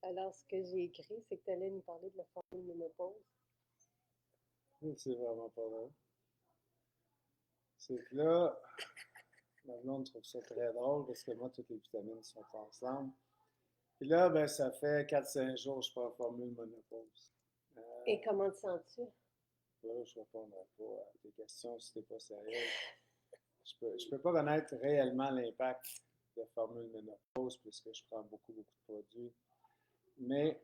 Alors, ce que j'ai écrit, c'est que tu allais nous parler de la formule ménopause. C'est vraiment pas vrai. C'est que là, ma blonde trouve ça très drôle parce que moi, toutes les vitamines sont ensemble. Puis là, ben, ça fait 4-5 jours que je prends la formule monopause. Et comment te sens-tu? Là, je ne répondrai pas à tes questions si tu n'es pas sérieuse. Je peux pas connaître réellement l'impact de la formule ménopause puisque je prends beaucoup, beaucoup de produits. Mais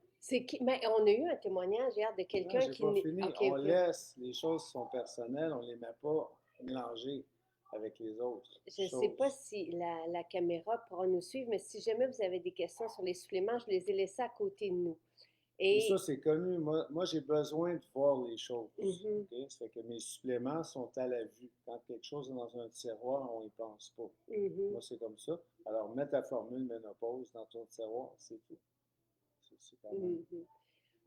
Mais on a eu un témoignage hier de non, quelqu'un j'ai qui... pas fini. OK, On OK. laisse les choses qui sont personnelles, on les met pas mélangées avec les autres Je ne sais pas choses. si la caméra pourra nous suivre, mais si jamais vous avez des questions sur les suppléments, je les ai laissés à côté de nous. Mais ça, Et... c'est connu. Moi j'ai besoin de voir les choses. Mhm, OK? Ça fait que mes suppléments sont à la vue. Quand quelque chose est dans un tiroir, on n'y pense pas. mhm, Moi, c'est comme ça. Alors, mets ta formule ménopause dans ton tiroir, c'est tout. C'est quand même.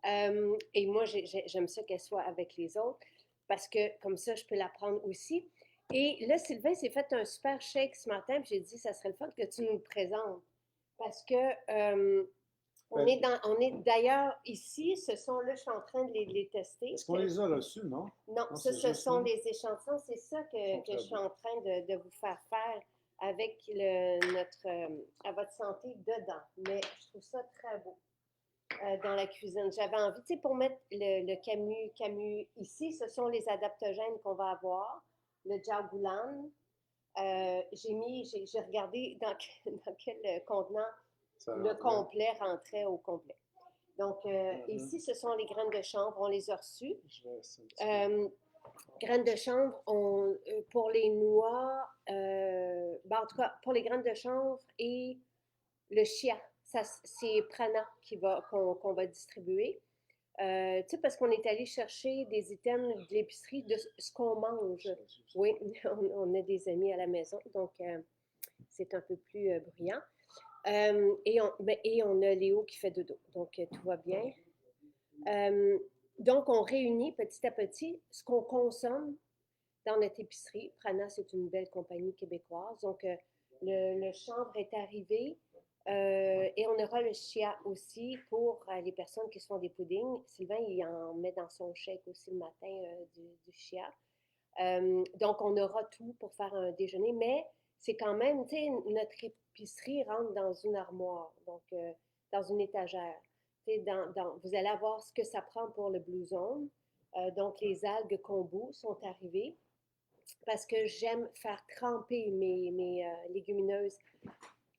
mhm. Et moi, j'aime ça qu'elle soit avec les autres parce que comme ça, je peux la prendre aussi. Et là, Sylvain s'est fait un super shake ce matin, puis j'ai dit, ça serait le fun que tu nous le présentes. Parce que Ben, on est d'ailleurs ici, ce sont là, je suis en train de les tester. est-ce qu'on les a reçus, non? Non, Non, ça, c'est ce juste sont nous. des échantillons, c'est ça Ils sont que je très suis beaux. en train de vous faire faire avec notre à votre santé dedans. Mais je trouve ça très beau dans la cuisine. J'avais envie, tu sais, pour mettre le Camus ici, ce sont les adaptogènes qu'on va avoir, le Jagulan. J'ai regardé dans quel contenant Ça le rentrait. complet rentrait au complet. Donc, Mhm. ici, ce sont les graines de chanvre, on les a reçues. Je vais essayer un petit peu. Euh, Graines de chanvre, pour les noix, ben, en tout cas, pour les graines de chanvre et le chia, c'est Prana qu'on va distribuer. Tu sais, parce qu'on est allé chercher des items de l'épicerie de ce qu'on mange. Oui, on a des amis à la maison, donc c'est un peu plus bruyant. Et on a Léo qui fait dodo, donc tout va bien. Euh, donc, on réunit petit à petit ce qu'on consomme dans notre épicerie. Prana, c'est une belle compagnie québécoise. Donc, le chanvre est arrivé et on aura le chia aussi pour les personnes qui se font des puddings. Sylvain, il en met dans son shake aussi le matin du chia. Donc, on aura tout pour faire un déjeuner, mais c'est quand même, tu sais, notre épicerie rentre dans une armoire, donc dans une étagère. Tu sais, vous allez avoir ce que ça prend pour le Blue Zone. Donc, les algues kombu sont arrivées parce que j'aime faire tremper mes légumineuses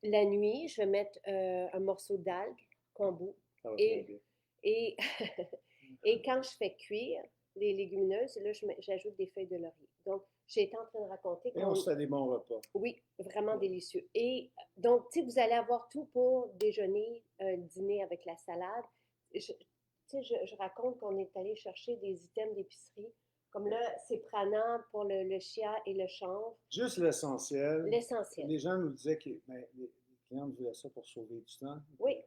la nuit. Je vais mettre un morceau d'algue kombu Ça va très et, bien. et, et quand je fais cuire les légumineuses, là, j'ajoute des feuilles de laurier. Donc, j'ai été en train de raconter Et on qu'on... se fait des bons repas. Oui, vraiment Ouais. délicieux. Et donc, tu sais, vous allez avoir tout pour déjeuner, dîner avec la salade. Je raconte qu'on est allé chercher des items d'épicerie. Comme là, c'est prenant pour le chia et le chanvre. Juste l'essentiel. L'essentiel. Les gens nous disaient que ben, les clients voulaient ça pour sauver du temps. Oui,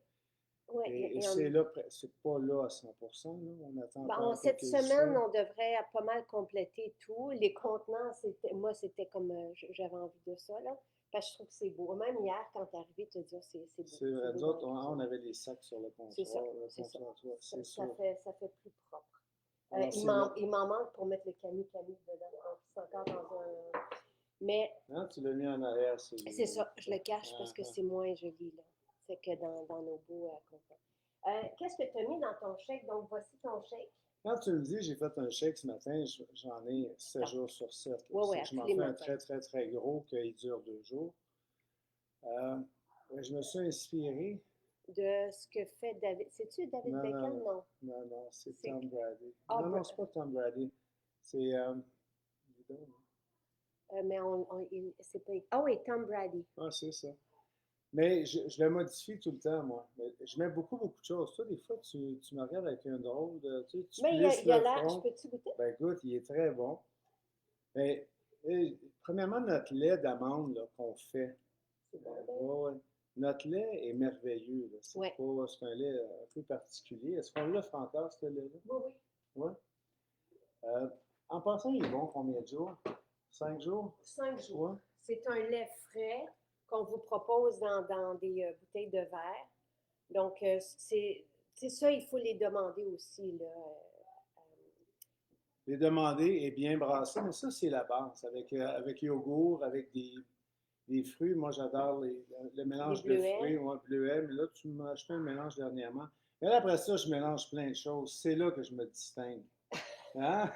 oui. Et Et on, c'est là, c'est pas là à 100%. Là. On attend bon, encore cette quelques semaine, essais. on devrait pas mal compléter tout. Les contenants, moi, c'était comme j'avais envie de ça, là. Parce que je trouve que c'est beau. Même hier, quand t'es arrivé, tu te dis, oh, c'est beau. C'est C'est vrai. beau Nous dans la autres, cuisine. on avait les sacs sur le C'est ça, comptoir. Le c'est ça. comptoir, toi, Ça, c'est sûr. ça fait plus propre. Alors, c'est là. Il m'en manque pour mettre le camis dedans. Donc, c'est encore dans un... Mais Hein, tu l'as mis en arrière, c'est celui-là. ça, je le cache parce Ah, que ah. c'est moins joli, là. C'est que dans nos beaux contenants. Qu'est-ce que tu as mis dans ton shake? Donc, voici ton shake. Quand tu me dis, j'ai fait un shake ce matin, j'en ai 7 Donc, jours sur 7. ouais, ouais, à Je tous m'en les fais un matins. très, très, très gros qui dure 2 jours. Euh, je me suis inspiré. De ce que fait David. C'est-tu David Non, non, Beckham? non. Non. Non, non, c'est C'est. Tom Brady. Ah, Non, non, c'est pas Tom Brady. C'est. Dis donc, mais c'est pas. Ah oui, Tom Brady. ah, c'est ça. Mais je le modifie tout le temps, moi. Mais je mets beaucoup, beaucoup de choses. Toi, des fois, tu me regardes avec un drôle de. Tu sais, tu Mais plisses il a le l'air. Je front. peux-tu goûter? Ben écoute, il est très bon. Mais, premièrement, notre lait d'amande là, qu'on fait. C'est bon, ben. Ouais, ouais. Notre lait est merveilleux. Là. Ouais. C'est un lait un peu particulier. Est-ce qu'on l'offre encore, ce lait-là? Oui, oui. Ouais. Euh, En passant, il est bon combien de jours? 5 jours? 5 jours. Ouais. C'est un lait frais. qu'on vous propose dans des bouteilles de verre. Donc, c'est ça, il faut les demander aussi, là. Les demander et bien brasser, mais ça, c'est la base. Avec yogourt, avec des fruits. Moi, j'adore le mélange de bleuets. fruits, ouais, bleuets. Mais là, tu m'as acheté un mélange dernièrement. Mais là, après ça, je mélange plein de choses. C'est là que je me distingue. Hein?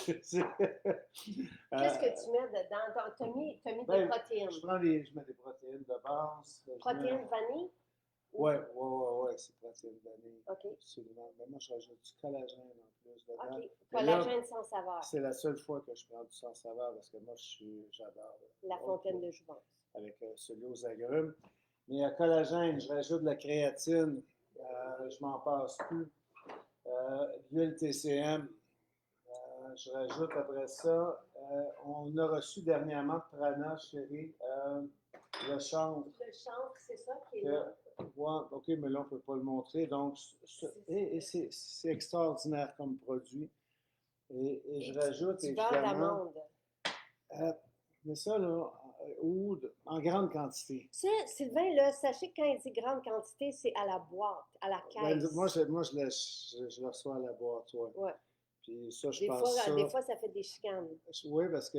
Qu'est-ce que tu mets dedans? Tu as mis des Ben, protéines. je mets des protéines de base. Protéines vanille? Ouais, c'est protéines vanille. OK. Absolument. Mais moi, je rajoute du collagène en plus dedans. OK. Collagène sans saveur. C'est la seule fois que je prends du sans saveur parce que moi, j'adore. La fontaine de jouvence. Avec celui aux agrumes. Mais à collagène, je rajoute de la créatine. Je m'en passe plus. L'huile TCM. Je rajoute après ça. On a reçu dernièrement de Prana, chérie, le chanvre. Le chanvre, c'est ça qui est là. Ouais, OK, mais là, on ne peut pas le montrer. Donc, c'est extraordinaire comme produit. Et je rajoute du beurre d'amande. Mais ça, là, en grande quantité. Ça, Sylvain, là, sachez que quand il dit grande quantité, c'est à la boîte, à la caisse. Ben, moi, je le reçois à la boîte, ouais. Ouais. Puis ça, je pense ça... Des fois, ça fait des chicanes. Oui, parce que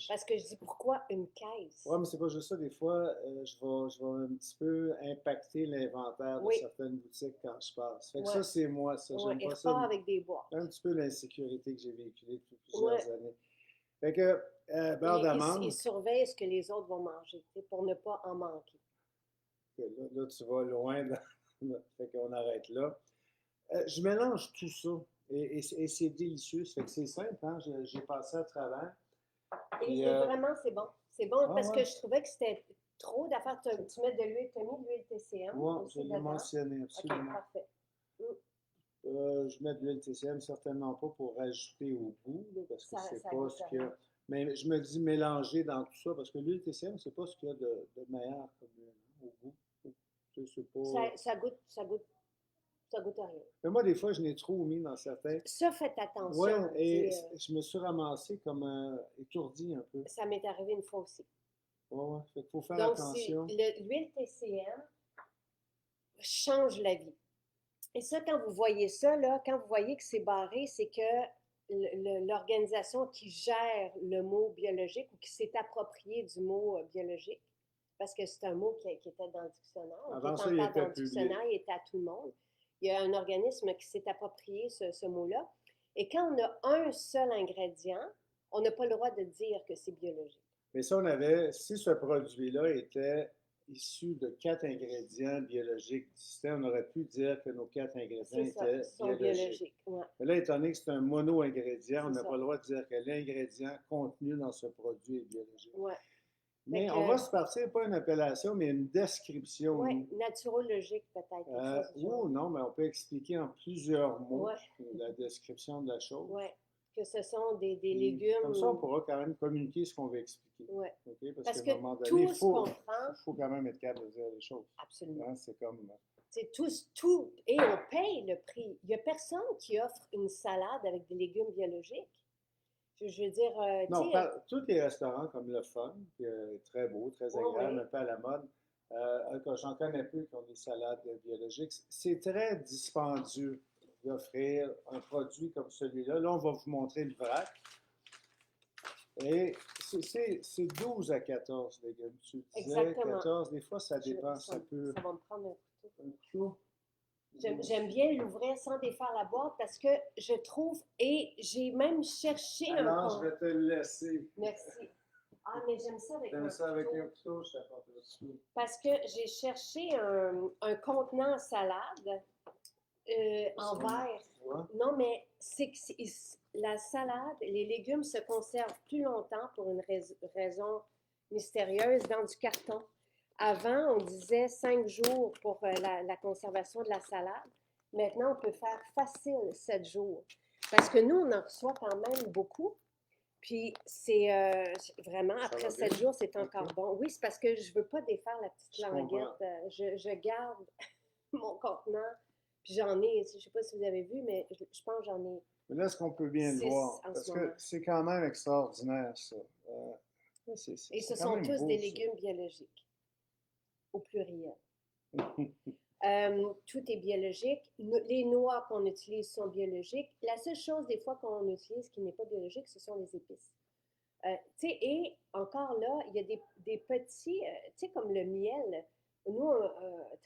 Parce que je dis, pourquoi une caisse? Oui, mais c'est pas juste ça. Des fois, je vais un petit peu impacter l'inventaire de certaines boutiques quand je passe. Fait que ça, c'est moi, ça. J'aime pas ça. Avec des boîtes. Un petit peu l'insécurité que j'ai véhiculée depuis plusieurs années. Fait que, beurre d'amande... Ils surveillent ce que les autres vont manger, pour ne pas en manquer. Là, tu vas loin. Fait qu'on arrête là. Je mélange tout ça. Et c'est délicieux. Ça fait que c'est simple, hein? J'ai passé à travers. Et vraiment, c'est bon. C'est bon parce que je trouvais que c'était trop d'affaires. Tu mets de l'huile, tu as mis de l'huile TCM. Oui, je l'ai mentionné, absolument. OK, parfait. Je mets de l'huile TCM certainement pas pour rajouter au goût, là, parce que c'est pas ce qu'il y a. Mais je me dis mélanger dans tout ça, parce que l'huile TCM, c'est pas ce qu'il y a de meilleur comme au goût. C'est pas... Ça goûte à rien. Mais moi, des fois, je n'ai trop mis dans certains. Ça, faites attention. Oui, et je me suis ramassé comme étourdi un peu. Ça m'est arrivé une fois aussi. Oui, il faut faire attention. Donc, l'huile TCM change la vie. Et ça, quand vous voyez ça, là, quand vous voyez que c'est barré, c'est que l'organisation qui gère le mot biologique ou qui s'est approprié du mot biologique, parce que c'est un mot qui était dans le dictionnaire, avant ça, il était dans le dictionnaire, il était à tout le monde. Il y a un organisme qui s'est approprié ce mot-là. Et quand on a un seul ingrédient, on n'a pas le droit de dire que c'est biologique. Mais si ce produit-là était issu de 4 ingrédients biologiques distincts, on aurait pu dire que nos 4 ingrédients étaient biologiques. Ouais. Mais là, étant donné que c'est un mono-ingrédient, on n'a pas le droit de dire que l'ingrédient contenu dans ce produit est biologique. Ouais. Mais on va se partir, pas une appellation, mais une description. Oui, naturologique peut-être. Non, mais on peut expliquer en plusieurs mots la description de la chose. Oui, que ce sont des légumes. Comme ça, on pourra quand même communiquer ce qu'on veut expliquer. Oui. Okay? Parce qu'à un moment donné, il faut quand même être capable de dire les choses. Absolument. Hein? C'est comme... C'est tout. Et on paye le prix. Il n'y a personne qui offre une salade avec des légumes biologiques. Je veux dire... non, tous les restaurants comme Le Fun, qui est très beau, très agréable, un peu à la mode, j'en connais peu qui ont des salades biologiques. C'est très dispendieux d'offrir un produit comme celui-là. Là, on va vous montrer le vrac. Et c'est 12 à 14 légumes. Tu disais exactement. 14, des fois, ça dépend. Ça va me prendre un couteau. J'aime bien l'ouvrir sans défaire la boîte parce que je trouve, et j'ai même cherché Alors, je vais te le laisser. Merci. Ah, mais j'aime ça avec un couteau. J'aime ça avec un couteau, je t'apporte le dessous. Parce que j'ai cherché un contenant à salade en verre. Ouais. Non, mais la salade, les légumes se conservent plus longtemps pour une raison mystérieuse dans du carton. Avant, on disait 5 jours pour la conservation de la salade. Maintenant, on peut faire facile 7 jours. Parce que nous, on en reçoit quand même beaucoup. Puis, c'est vraiment, après 7 jours, c'est encore bon. Oui, c'est parce que je ne veux pas défaire la petite languette. Je garde mon contenant. Puis j'en ai, je ne sais pas si vous avez vu, mais je pense que j'en ai. Mais là, est-ce qu'on peut bien le voir? Parce que c'est quand même extraordinaire, ça. Et ce sont tous des légumes biologiques. au pluriel. Tout est biologique. Les noix qu'on utilise sont biologiques. La seule chose des fois qu'on utilise qui n'est pas biologique, ce sont les épices. Et encore là, il y a des petits, comme le miel. Nous,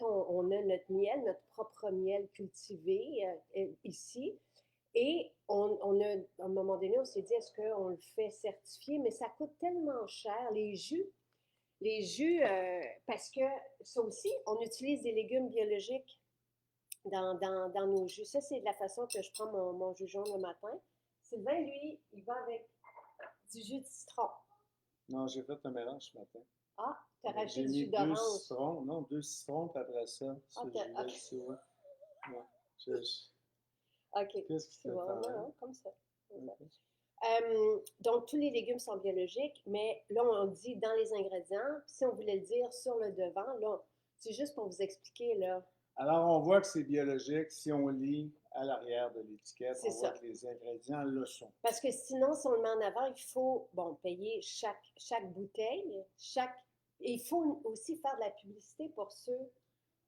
on a notre miel, notre propre miel cultivé ici. Et on a, à un moment donné, on s'est dit, est-ce qu'on le fait certifier? Mais ça coûte tellement cher. Les jus, parce que ça aussi, on utilise des légumes biologiques dans nos jus. Ça, c'est de la façon que je prends mon jus jaune le matin. Sylvain, lui, il va avec du jus de citron. Non, j'ai fait un mélange ce matin. Ah, tu as rajouté J'ai du mis jus d'orange. deux citrons, puis après ça, jus-là OK. ici, ouais. Ouais. OK. Qu'est-ce qui C'est te bon, parle? non, comme ça. Okay. Donc, tous les légumes sont biologiques, mais là, on dit dans les ingrédients. Si on voulait le dire sur le devant, là, c'est juste pour vous expliquer, là. Alors, on voit que c'est biologique. Si on lit à l'arrière de l'étiquette, C'est on voit ça. que les ingrédients le sont. Parce que sinon, si on le met en avant, il faut, payer chaque bouteille, et il faut aussi faire de la publicité pour ceux.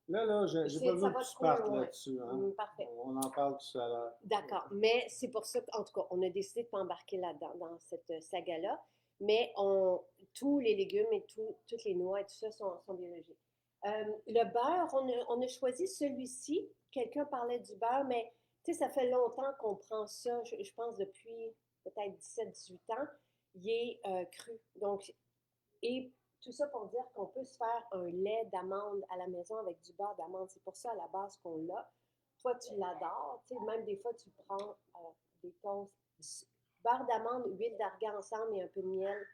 Là, j'ai pas besoin que tu partes là-dessus. Hein? Parfait. On en parle tout à l'heure. D'accord. Mais c'est pour ça qu'en tout cas, on a décidé de ne pas embarquer là-dedans, dans cette saga-là. Mais tous les légumes et toutes les noix et tout ça sont biologiques. Le beurre, on a choisi celui-ci. Quelqu'un parlait du beurre, mais ça fait longtemps qu'on prend ça. Je pense depuis peut-être 17-18 ans. Il est cru. Donc, et tout ça pour dire qu'on peut se faire un lait d'amande à la maison avec du beurre d'amande. C'est pour ça à la base qu'on l'a. Toi, tu l'adores. Même des fois, tu prends des toasts, beurre d'amande, huile d'argan ensemble et un peu de miel.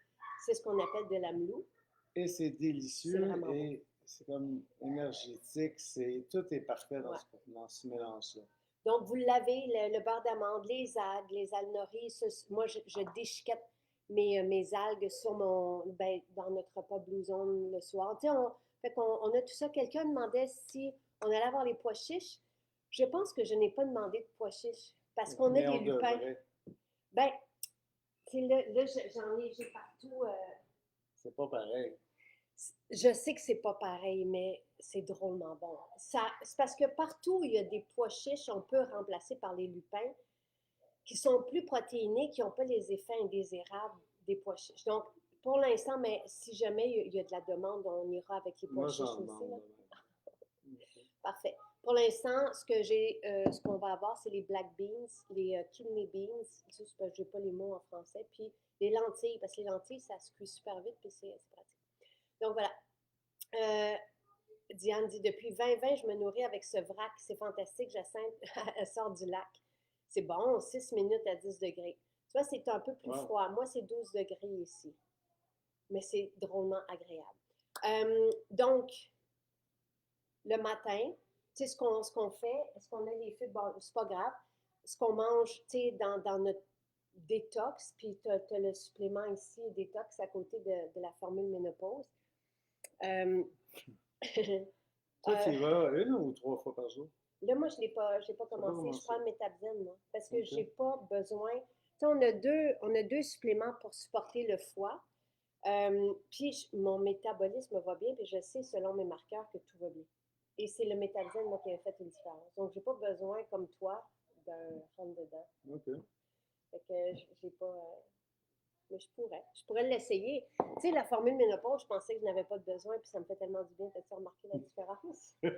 C'est ce qu'on appelle de l'amelou. Et c'est délicieux bon. C'est comme énergétique. Tout est parfait dans ce mélange-là. Donc, vous l'avez, le beurre d'amande, les algues nori. Moi, je déchiquette mes algues sur dans notre repas Blue Zone le soir. On a tout ça. Quelqu'un demandait si on allait avoir les pois chiches. Je pense que je n'ai pas demandé de pois chiches parce qu'on a des lupins. Ben, là, j'ai partout. C'est pas pareil. Je sais que c'est pas pareil, mais c'est drôlement bon. C'est parce que partout où il y a des pois chiches, on peut remplacer par les lupins qui sont plus protéinés, qui n'ont pas les effets indésirables des pois chiches. Donc, pour l'instant, mais si jamais il y a de la demande, on ira avec les pois chiches aussi. Là. Parfait. Pour l'instant, ce qu'on va avoir, c'est les black beans, les kidney beans, juste parce que je n'ai pas les mots en français, puis les lentilles, parce que les lentilles, ça se cuit super vite, puis c'est pratique. Donc voilà. Diane dit, depuis 2020, je me nourris avec ce vrac, c'est fantastique, Jacinthe, elle sort du lac. C'est bon, 6 minutes à 10 degrés. Tu vois, c'est un peu plus froid. Moi, c'est 12 degrés ici. Mais c'est drôlement agréable. Donc, le matin, tu sais, ce qu'on fait, est-ce qu'on a les fibres? Bon, c'est pas grave. Ce qu'on mange, tu sais, dans notre détox, puis tu as le supplément ici, détox, à côté de la formule ménopause. Toi, tu y vas 1 ou 3 fois par jour? Là, moi, je n'ai pas commencé. Je prends le métabzène, moi, parce que j'ai pas besoin. Tu sais, on a deux suppléments pour supporter le foie. Puis, mon métabolisme va bien, puis je sais, selon mes marqueurs, que tout va bien. Et c'est le métabzène, moi, qui a fait une différence. Donc, je n'ai pas besoin, comme toi, d'un rentre-dedans. OK. Fait que j'ai pas... mais je pourrais l'essayer. Tu sais, la formule ménopause, je pensais que je n'avais pas de besoin, puis ça me fait tellement du bien. T'as-tu remarqué la différence? Tu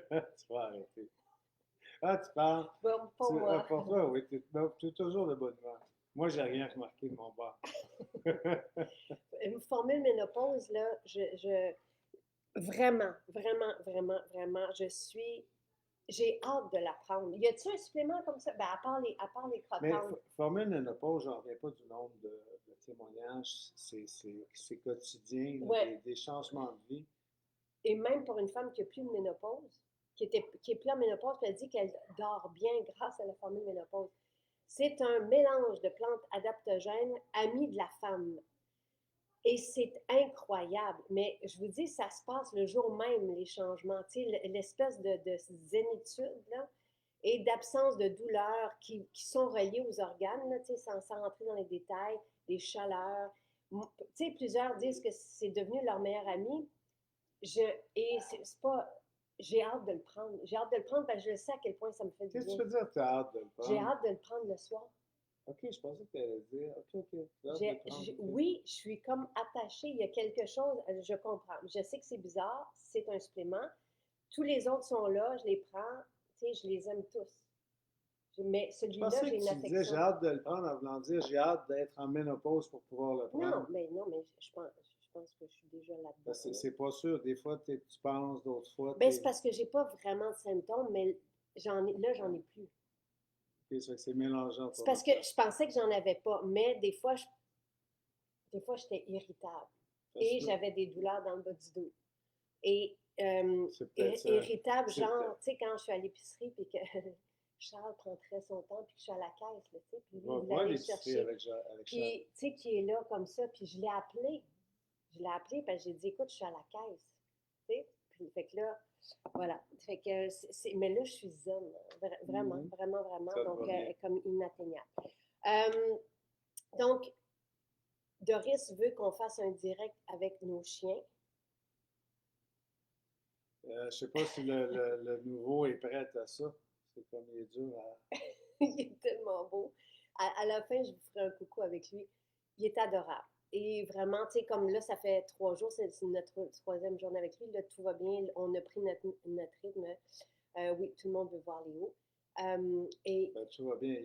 vas arrêter. Ah, tu parles. Bon, pour moi. Pour toi, oui. Tu es toujours de bonne humeur. Moi, j'ai rien remarqué de mon bord. Une formule ménopause, là, vraiment, vraiment, vraiment, vraiment, j'ai hâte de la prendre. Y a-t-il un supplément comme ça? Ben, à part les croquantes. Mais formule ménopause, j'en reviens pas du nombre de témoignages. C'est quotidien, des changements de vie. Et même pour une femme qui n'a plus de ménopause, qui est plus en ménopause, puis elle dit qu'elle dort bien grâce à la formule ménopause. C'est un mélange de plantes adaptogènes amies de la femme. Et c'est incroyable. Mais je vous dis, ça se passe le jour même, les changements. Tu sais, l'espèce de zénitude, là, et d'absence de douleur qui sont reliées aux organes, là, tu sais, sans rentrer dans les détails, les chaleurs. Tu sais, plusieurs disent que c'est devenu leur meilleur ami. Et c'est pas. J'ai hâte de le prendre. J'ai hâte de le prendre parce que je sais à quel point ça me fait du Qu'est-ce que tu bien. veux dire, tu as hâte de le J'ai prendre? hâte de le prendre le soir. OK, je pensais que tu allais dire, OK, tu as hâte de le prendre. OK. Oui, je suis comme attachée. Il y a quelque chose, je comprends. Je sais que c'est bizarre, c'est un supplément. Tous les autres sont là, je les prends, tu sais, je les aime tous. Mais Je celui-là, pensais j'ai que une tu disais, j'ai affection. hâte de le prendre en voulant dire, j'ai hâte d'être en ménopause pour pouvoir le prendre. Non, mais je pense que je suis déjà là-dedans. C'est pas sûr. Des fois, tu penses, d'autres fois, Ben, c'est parce que j'ai pas vraiment de symptômes, mais j'en ai plus. OK, ça fait que c'est mélangeant C'est pour parce que l'instant. je pensais que j'en avais pas, mais des fois, j'étais irritable Ça se et peut. j'avais des douleurs dans le bas du dos. Et C'est peut-être ça. irritable, C'est genre, peut-être. tu sais, quand je suis à l'épicerie, puis que Charles prend très son temps, puis que je suis à la caisse, là, tu sais, puis lui, il voulait Va à aller l'épicerie chercher. avec Charles. Puis, tu sais, qui est là comme ça, puis je l'ai appelé. Je l'ai appelé parce que j'ai dit, écoute, je suis à la caisse. Tu sais, puis, fait que là, voilà. Fait que, mais là, je suis zen, vraiment, Mhm. vraiment, vraiment. Ça te Donc, va bien. comme inatteignable. Donc, Doris veut qu'on fasse un direct avec nos chiens. Je sais pas si le nouveau est prêt à ça. C'est comme il est dur à. Il est tellement beau. À la fin, je vous ferai un coucou avec lui. Il est adorable. Et vraiment, tu sais, comme là, ça fait 3 jours, c'est notre troisième journée avec lui. Là, tout va bien. On a pris notre rythme. Oui, tout le monde veut voir Léo. Et Ben, tout va bien.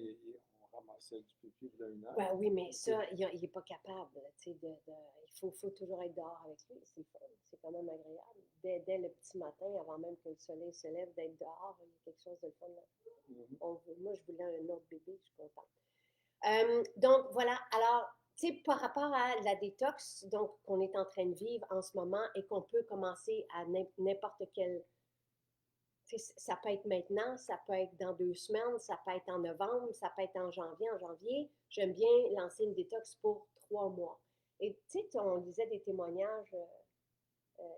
On ramassait du pipi il y a une heure. ben oui, mais OK. ça, il n'est pas capable. Tu sais, il faut toujours être dehors avec lui. C'est le fun. C'est quand même agréable. Dès le petit matin, avant même que le soleil se lève, d'être dehors, il y a quelque chose de le fun là. Mhm. Moi, je voulais un autre bébé, je suis contente. Donc, voilà. Alors, tu sais, par rapport à la détox, donc, qu'on est en train de vivre en ce moment et qu'on peut commencer à n'importe quel. Ça peut être maintenant, ça peut être dans 2 semaines, ça peut être en novembre, ça peut être en janvier. En janvier, j'aime bien lancer une détox pour 3 mois. Et tu sais, on lisait des témoignages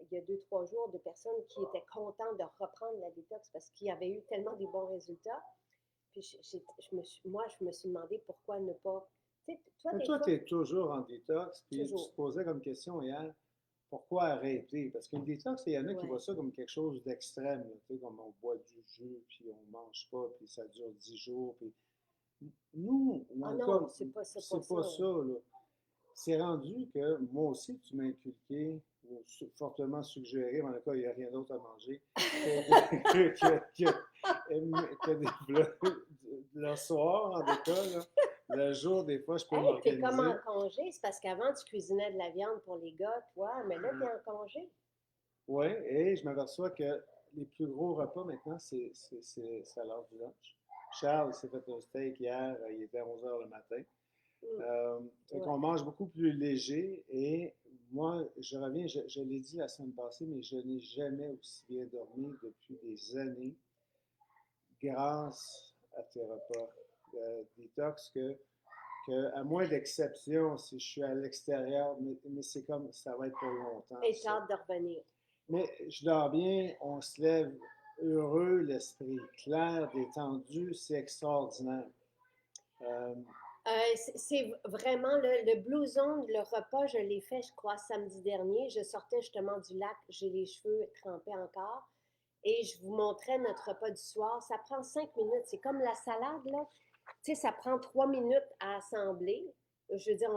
il y a 2, 3 jours de personnes qui étaient contentes de reprendre la détox parce qu'ils avaient eu tellement des bons résultats. Puis moi, je me suis demandé pourquoi ne pas. Tu sais, toi, Mais des toi, tu fois, es toujours en détox, puis tu toujours. te posais comme question hier, pourquoi arrêter? Parce qu'une détox, il y en a qui Ouais. voient ça comme quelque chose d'extrême, là, tu sais, comme on boit du jus, puis on mange pas, puis ça dure 10 jours. Puis. Nous, dans Ah le non, cas, c'est pas c'est ça. pas ça, là. C'est rendu que moi aussi, tu m'as inculqué, ou fortement suggéré, mais en tout cas, il n'y a rien d'autre à manger, le soir, en tout cas, là, le jour, des fois, je peux Hey, t'es comme en m'organiser. congé. C'est parce qu'avant, tu cuisinais de la viande pour les gars, toi, mais là, t'es en congé. Oui, et je m'aperçois que les plus gros repas maintenant, c'est à l'heure du lunch. Charles s'est fait un steak hier, il était à 11 heures le matin. Mm, Fait ouais. qu'on mange beaucoup plus léger et moi, je reviens, je l'ai dit la semaine passée, mais je n'ai jamais aussi bien dormi depuis des années grâce à tes repas détox à moins d'exceptions, si je suis à l'extérieur, mais c'est comme ça va être pour longtemps. Et Ça. t'as hâte de revenir. Mais je dors bien, on se lève heureux, l'esprit clair, détendu, c'est extraordinaire. Euh, C'est vraiment le Blue Zone, le repas, je l'ai fait, je crois, samedi dernier. Je sortais justement du lac, j'ai les cheveux trempés encore. Et je vous montrais notre repas du soir. Ça prend 5 minutes. C'est comme la salade, là. Tu sais, ça prend 3 minutes à assembler. Je veux dire,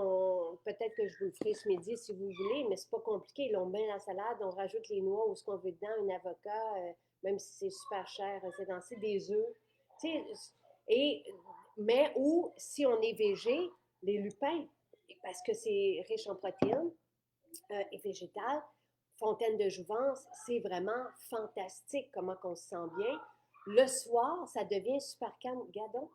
peut-être que je vous le ferai ce midi si vous voulez, mais c'est pas compliqué. Là, on met la salade, on rajoute les noix ou ce qu'on veut dedans, un avocat, même si c'est super cher, c'est des œufs. Tu sais, et, mais ou si on est végé, les lupins, parce que c'est riche en protéines et végétal, fontaine de jouvence, c'est vraiment fantastique comment on se sent bien. Le soir, ça devient super calme. Gadon,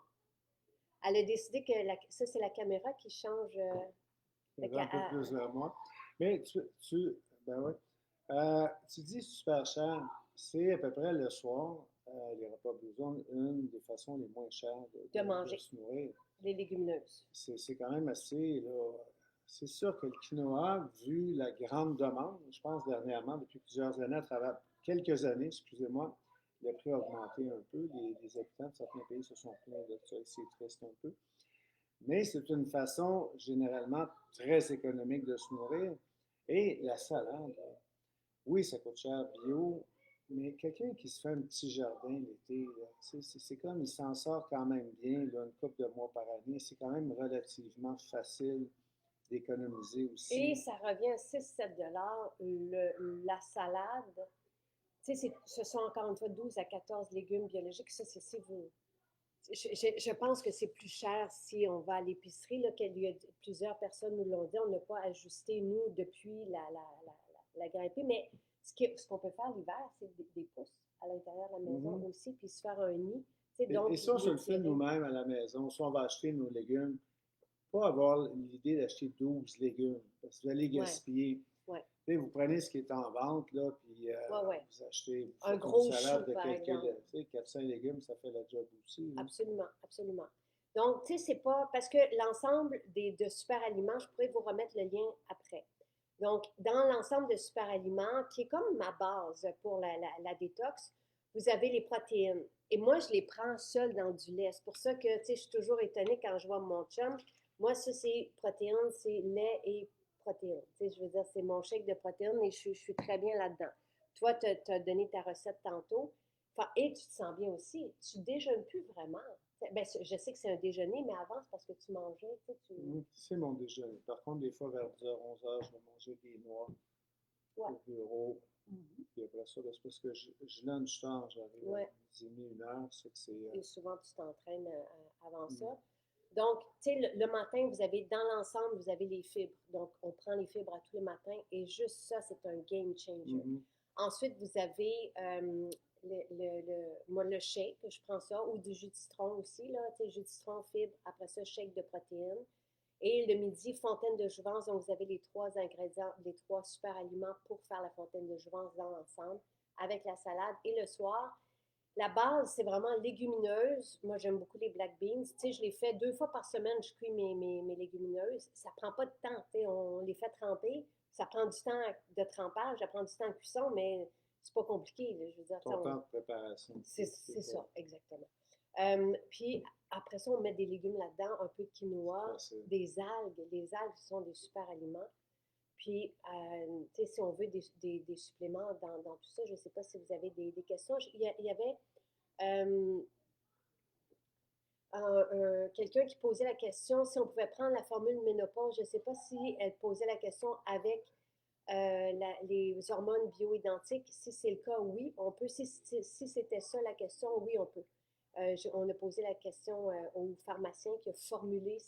elle a décidé que ça, c'est la caméra qui change. un peu plus vers moi. Mais ben ouais. Tu dis super cher, c'est à peu près le soir, les repas besoin une des façons les moins chères de de manger se nourrir. les légumineuses. C'est quand même assez, là. C'est sûr que le quinoa, vu la grande demande, je pense dernièrement, depuis plusieurs années, à travers quelques années, excusez-moi, le prix a augmenté un peu. Les habitants de certains pays se sont plaints de ça, c'est triste un peu. Mais c'est une façon généralement très économique de se nourrir. Et la salade, Oui, ça coûte cher bio, mais quelqu'un qui se fait un petit jardin l'été, là, c'est comme il s'en sort quand même bien, là, une couple de mois par année. C'est quand même relativement facile d'économiser Et aussi. ça revient à 6-7 $ la salade. Tu sais, ce sont encore une fois 12 à 14 légumes biologiques. Ça, c'est si vous. Je pense que c'est plus cher si on va à l'épicerie. Là, qu'il y a plusieurs personnes nous l'ont dit. On n'a pas ajusté, nous, depuis la grimpée. Mais ce qu'on peut faire l'hiver, c'est des pousses à l'intérieur de la maison Mhm. aussi, puis se faire un nid. Tu sais, Et donc, si on se les le fait tirer. nous-mêmes à la maison, si on va acheter nos légumes, pas avoir l'idée d'acheter 12 légumes, parce que vous allez Ouais, gaspiller. ouais, Tu sais, vous prenez ce qui est en vente, là, puis ouais, ouais. vous achetez, vous Un faites une gros chou, salade de par quelques, exemple. tu sais, 400 légumes, ça fait la job aussi, là. Absolument, absolument. Donc, tu sais, c'est pas. Parce que l'ensemble de super aliments, je pourrais vous remettre le lien après. Donc, dans l'ensemble de super aliments, qui est comme ma base pour la détox, vous avez les protéines. Et moi, je les prends seules dans du lait. C'est pour ça que, tu sais, je suis toujours étonnée quand je vois mon chum. Moi, ça, c'est protéines, c'est lait et protéines. Tu sais, je veux dire, c'est mon shake de protéines et je suis très bien là-dedans. Toi, tu as donné ta recette tantôt. Enfin, et tu te sens bien aussi. Tu déjeunes plus vraiment. Ben, je sais que c'est un déjeuner, mais avant, c'est parce que tu mangeais, tu sais, C'est mon déjeuner. Par contre, des fois, vers 10h, 11h, je vais manger des noix Ouais, au bureau. Puis après ça, ben, c'est parce que je lunch tard, j'arrive à ouais. dîner 1 heure, c'est que c'est... Et souvent, tu t'entraînes avant mm, ça. Donc, tu sais, le matin, vous avez, dans l'ensemble, vous avez les fibres. Donc, on prend les fibres à tous les matins et juste ça, c'est un game changer. mhm, Ensuite, vous avez moi, le shake, je prends ça, ou du jus de citron aussi, là, tu sais, jus de citron, fibres, après ça, shake de protéines. Et le midi, fontaine de jouvence, donc vous avez les 3 ingrédients, les 3 super aliments pour faire la fontaine de jouvence dans l'ensemble, avec la salade. Et le soir, la base, c'est vraiment légumineuse. Moi, j'aime beaucoup les black beans. Tu sais, je les fais 2 fois par semaine, je cuis mes légumineuses. Ça prend pas de temps, tu sais, on les fait tremper. Ça prend du temps de trempage, ça prend du temps de cuisson, mais c'est pas compliqué, là. Je veux dire, ton temps de préparation. c'est ça, exactement. Puis après ça, on met des légumes là-dedans, un peu de quinoa, Facile. des algues. Les algues sont des super aliments. Puis, tu sais, si on veut des suppléments dans tout ça, je ne sais pas si vous avez des questions. Il y avait euh, quelqu'un qui posait la question si on pouvait prendre la formule ménopause. Je ne sais pas si elle posait la question avec les hormones bioidentiques. Si c'est le cas, oui, on peut. Si c'était ça la question, oui, on peut. On a posé la question au pharmacien qui a formulé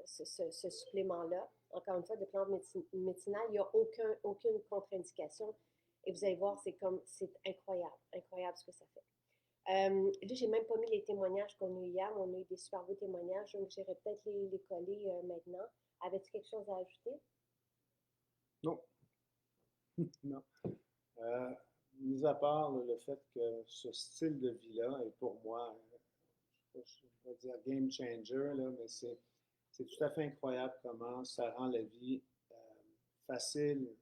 ce supplément-là. Encore une fois, de plantes médicinales, il n'y a aucune contre-indication. Et vous allez voir, c'est incroyable, incroyable ce que ça fait. Là, j'ai même pas mis les témoignages qu'on a eu hier. On a eu des super beaux témoignages, donc j'irai peut-être les coller maintenant. Avais-tu quelque chose à ajouter? Non, non. Euh, Mis à part le fait que ce style de vie-là est pour moi, je ne vais pas dire game changer, là, mais c'est tout à fait incroyable comment ça rend la vie facile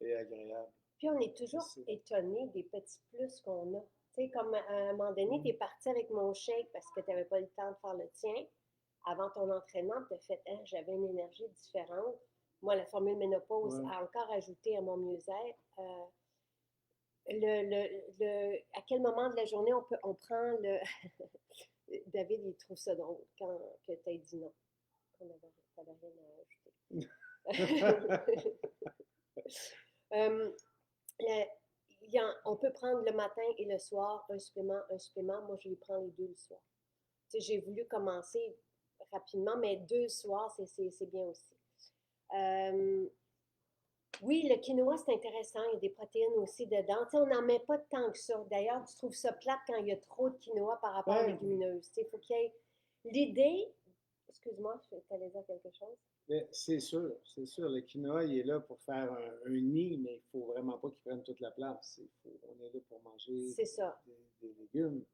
et agréable. Puis on est toujours C'est- étonné des petits plus qu'on a. Tu sais, comme à un moment donné, tu es Mm. parti avec mon shake parce que tu n'avais pas le temps de faire le tien. Avant ton entraînement, tu as fait, hein, j'avais une énergie différente. Moi, la formule ménopause Ouais. a encore ajouté à mon mieux-être. À quel moment de la journée on prend le. David, il trouve ça drôle quand que tu as dit non, qu'on n'avait rien à ajouter. Euh, on peut prendre le matin et le soir un supplément, un supplément. Moi, je les prends les deux le soir. Tu sais, j'ai voulu commencer rapidement, mais 2 soirs, c'est bien aussi. Euh, oui, le quinoa, c'est intéressant. Il y a des protéines aussi dedans. Tu sais, on n'en met pas tant que ça. D'ailleurs, tu trouves ça plate quand il y a trop de quinoa par rapport aux Ben, légumineuses. Il faut qu'il y ait l'idée. Excuse-moi, tu allais dire quelque chose? mais c'est sûr, le quinoa, il est là pour faire un nid, mais il ne faut vraiment pas qu'il prenne toute la place. On est là pour manger C'est ça. des légumes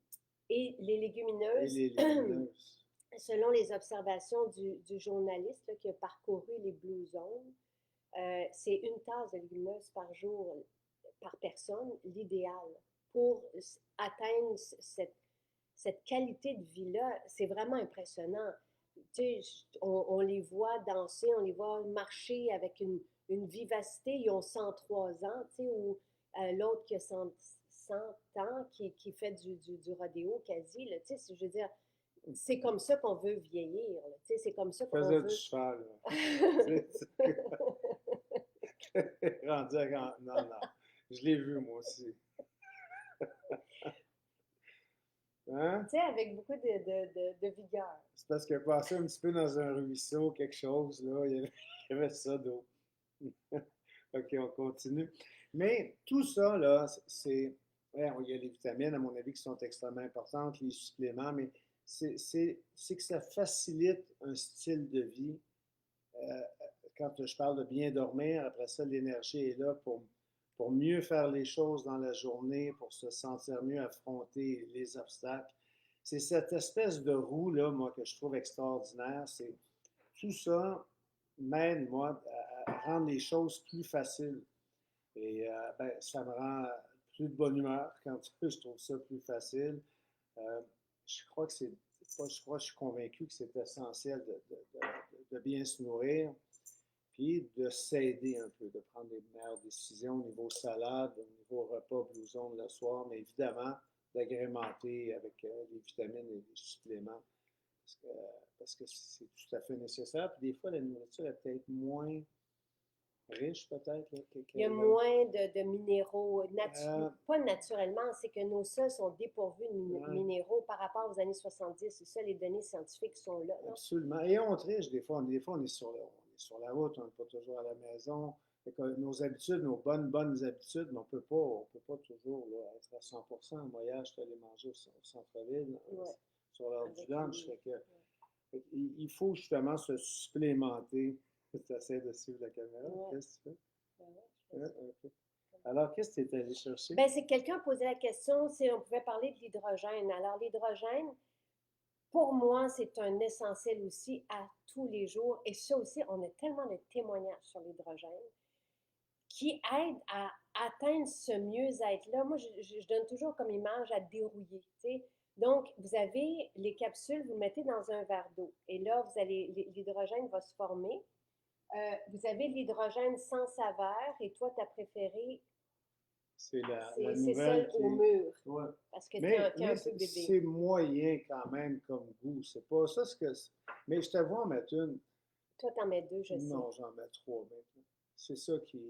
Et les et légumineuses, les légumineuses. selon les observations du journaliste là, qui a parcouru les Blue Zones, c'est une tasse de légumineuses par jour, par personne, l'idéal pour atteindre cette qualité de vie-là. C'est vraiment impressionnant. Tu sais, on les voit danser, on les voit marcher avec une vivacité, ils ont 103 ans, tu sais, ou l'autre qui a 100 ans, qui fait du rodéo quasi, là, tu sais, je veux dire, c'est comme ça qu'on veut vieillir, là, tu sais, c'est comme ça Je qu'on faisais du veut. cheval, là. Rendu à... Non, non. Je l'ai vu, moi aussi. Hein? Tu sais, avec beaucoup de vigueur. C'est parce que passer un petit peu dans un ruisseau, quelque chose, là, il y avait ça d'eau. OK, on continue. Mais tout ça, là, c'est. Ouais, il y a les vitamines, à mon avis, qui sont extrêmement importantes, les suppléments, mais c'est que ça facilite un style de vie. Euh, Quand je parle de bien dormir, après ça, l'énergie est là pour mieux faire les choses dans la journée, pour se sentir mieux affronter les obstacles. C'est cette espèce de roue-là, moi, que je trouve extraordinaire. C'est tout ça m'aide, moi, à rendre les choses plus faciles. Et ben, ça me rend plus de bonne humeur quand je trouve ça plus facile. Euh, je crois que c'est, je suis convaincu que c'est essentiel de bien se nourrir, puis de s'aider un peu, de prendre les meilleures décisions au niveau salade, au niveau repas blouson le soir, mais évidemment d'agrémenter avec les vitamines et les suppléments, parce que, parce que c'est tout à fait nécessaire. Puis des fois, la nourriture est peut-être moins riche, peut-être, là, Il y a là. moins de minéraux, Euh, pas naturellement, c'est que nos sols sont dépourvus de ouais, minéraux par rapport aux années 70. C'est ça, les données scientifiques sont là. Là. absolument. Et on triche des fois. Des fois, on est sur la route, on n'est pas toujours à la maison. Fait que nos habitudes, nos bonnes habitudes, mais on peut pas toujours là, être à 100%. Moi, hier, je suis allé manger au centre-ville Ouais, sur l'heure du avec lunch. Il faut justement se supplémenter. Tu essaies de suivre la caméra. ouais, Qu'est-ce que tu ouais, fais? Ouais, ok. Alors, qu'est-ce que tu es allé chercher? ben, c'est que quelqu'un posait la question si on pouvait parler de l'hydrogène. Alors, l'hydrogène, pour moi, c'est un essentiel aussi à tous les jours. Et ça aussi, on a tellement de témoignages sur l'hydrogène qui aident à atteindre ce mieux-être-là. Moi, je donne toujours comme image à dérouiller. T'sais. Donc, vous avez les capsules, vous mettez dans un verre d'eau. Et là, vous allez, l'hydrogène va se former. Vous avez l'hydrogène sans saveur. Et toi, ta préférée, C'est la c'est nouvelle celle qui au est. mur. Ouais. Parce que t'es Mais un peu bébé. c'est moyen quand même comme goût. C'est pas ça ce que. Mais je te vois en mettre une. Toi, t'en mets deux, je sais. Non, j'en mets trois maintenant. C'est ça qui.